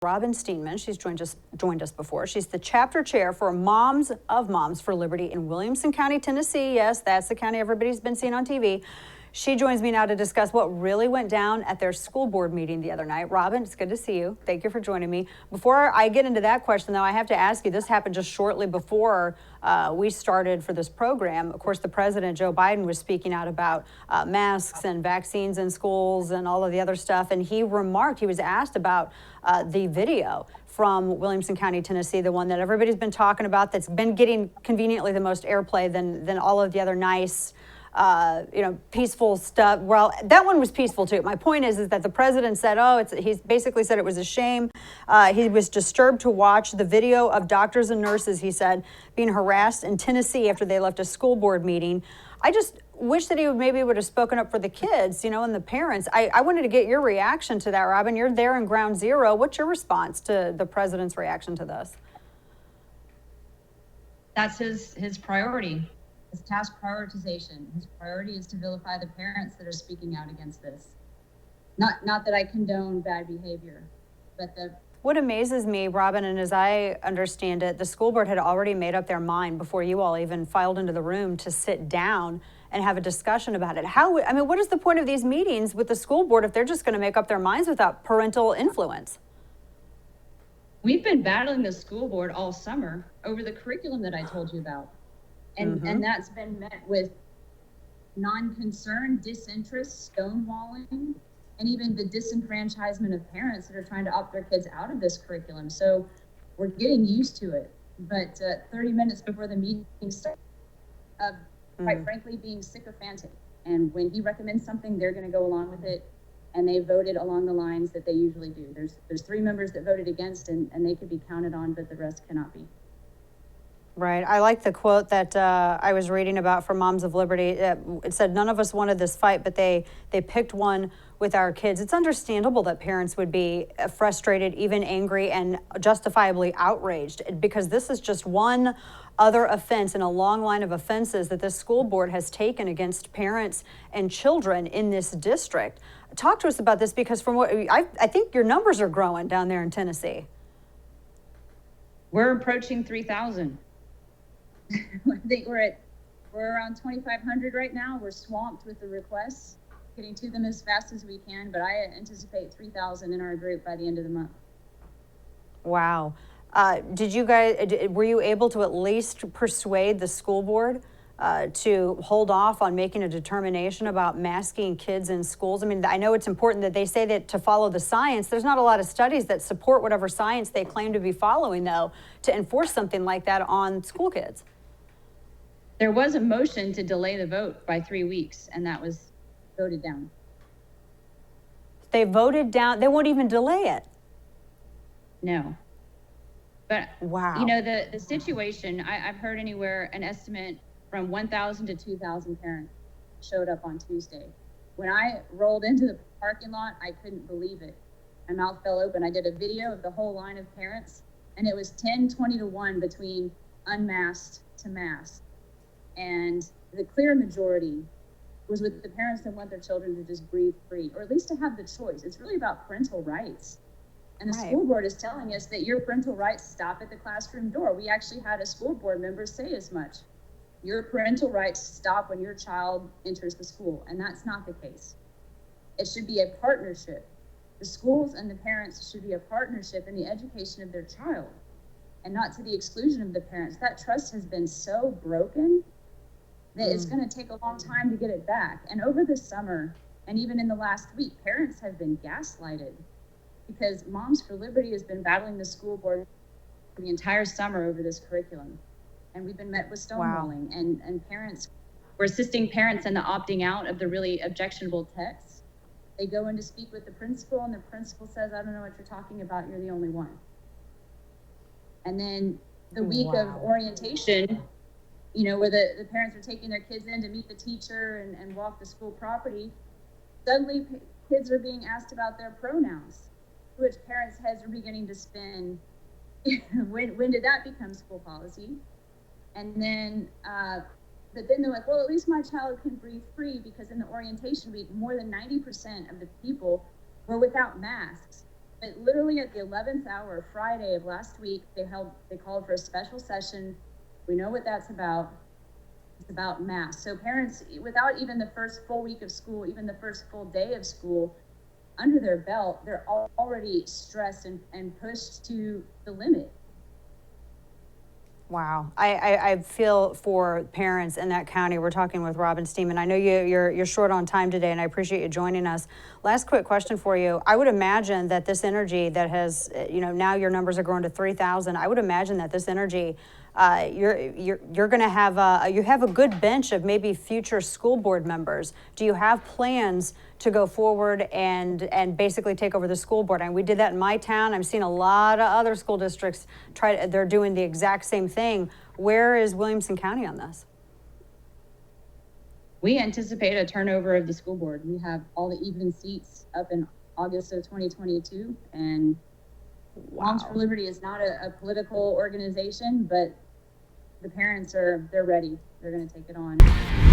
Robin Steenman. She's joined us before. She's the chapter chair for Moms of Moms for Liberty in Williamson County, Tennessee. Yes, that's the county everybody's been seeing on TV. She joins me now to discuss what really went down at their school board meeting the other night. Robin, it's good to see you. Thank you for joining me. Before I get into that question, though, I have to ask you, this happened just shortly before we started for this program. Of course, the president, Joe Biden, was speaking out about masks and vaccines in schools and all of the other stuff. And he was asked about the video from Williamson County, Tennessee, the one that everybody's been talking about, that's been getting conveniently the most airplay than all of the other nice peaceful stuff. Well, that one was peaceful too. My point is that the president said, he basically said it was a shame. He was disturbed to watch the video of doctors and nurses, he said, being harassed in Tennessee after they left a school board meeting. I just wish that he would have spoken up for the kids, and the parents. I wanted to get your reaction to that, Robin. You're there in ground zero. What's your response to the president's reaction to this? That's his priority. His task prioritization. His priority is to vilify the parents that are speaking out against this. Not that I condone bad behavior, but what amazes me, Robin, and as I understand it, the school board had already made up their mind before you all even filed into the room to sit down and have a discussion about it. What is the point of these meetings with the school board if they're just going to make up their minds without parental influence? We've been battling the school board all summer over the curriculum that I told you about. And that's been met with non-concern, disinterest, stonewalling, and even the disenfranchisement of parents that are trying to opt their kids out of this curriculum. So we're getting used to it. But 30 minutes before the meeting started, quite frankly, being sycophantic. And when he recommends something, they're going to go along with it. And they voted along the lines that they usually do. There's 3 members that voted against, and they could be counted on, but the rest cannot be. Right. I like the quote that I was reading about from Moms of Liberty. It said, none of us wanted this fight, but they picked one with our kids. It's understandable that parents would be frustrated, even angry, and justifiably outraged, because this is just one other offense in a long line of offenses that this school board has taken against parents and children in this district. Talk to us about this, because from what I think your numbers are growing down there in Tennessee. We're approaching 3,000. I think we're around 2,500 right now. We're swamped with the requests, getting to them as fast as we can, but I anticipate 3,000 in our group by the end of the month. Wow. Were you able to at least persuade the school board to hold off on making a determination about masking kids in schools? I know it's important that they say that to follow the science. There's not a lot of studies that support whatever science they claim to be following, though, to enforce something like that on school kids. There was a motion to delay the vote by 3 weeks, and that was voted down. They voted down. They won't even delay it. No. But, wow. The situation, I've heard anywhere an estimate from 1,000 to 2,000 parents showed up on Tuesday. When I rolled into the parking lot, I couldn't believe it. My mouth fell open. I did a video of the whole line of parents, and it was 10-20 to 1 between unmasked to masked. And the clear majority was with the parents that want their children to just breathe free, or at least to have the choice. It's really about parental rights. And the school board is telling us that your parental rights stop at the classroom door. We actually had a school board member say as much. Your parental rights stop when your child enters the school, and that's not the case. It should be a partnership. The schools and the parents should be a partnership in the education of their child, and not to the exclusion of the parents. That trust has been so broken that it's going to take a long time to get it back. And over the summer, and even in the last week, parents have been gaslighted, because Moms for Liberty has been battling the school board for the entire summer over this curriculum. And we've been met with stonewalling. Wow. And parents, we're assisting parents in the opting out of the really objectionable texts. They go in to speak with the principal, and the principal says, I don't know what you're talking about, you're the only one. And then the week of orientation, where the parents are taking their kids in to meet the teacher and walk the school property, suddenly kids are being asked about their pronouns, which parents' heads are beginning to spin. When did that become school policy? And then, but then they're like, well, at least my child can breathe free, because in the orientation week, more than 90% of the people were without masks. But literally at the 11th hour, Friday of last week, they called for a special session. We know what that's about. It's about masks. So parents, without even the first full week of school, even the first full day of school under their belt, they're already stressed and pushed to the limit. Wow. I feel for parents in that county. We're talking with Robin Steenman. I know you're short on time today, and I appreciate you joining us. Last quick question for you. I would imagine that this energy that has, now your numbers are growing to 3,000. I would imagine that this energy, you're going to have you have a good bench of maybe future school board members. Do you have plans to go forward and basically take over the school board? And we did that in my town. I'm seeing a lot of other school districts they're doing the exact same thing. Where is Williamson County on this? We anticipate a turnover of the school board. We have all the even seats up in August of 2022, and Wow. Moms for Liberty is not a political organization, but the parents they're ready. They're going to take it on.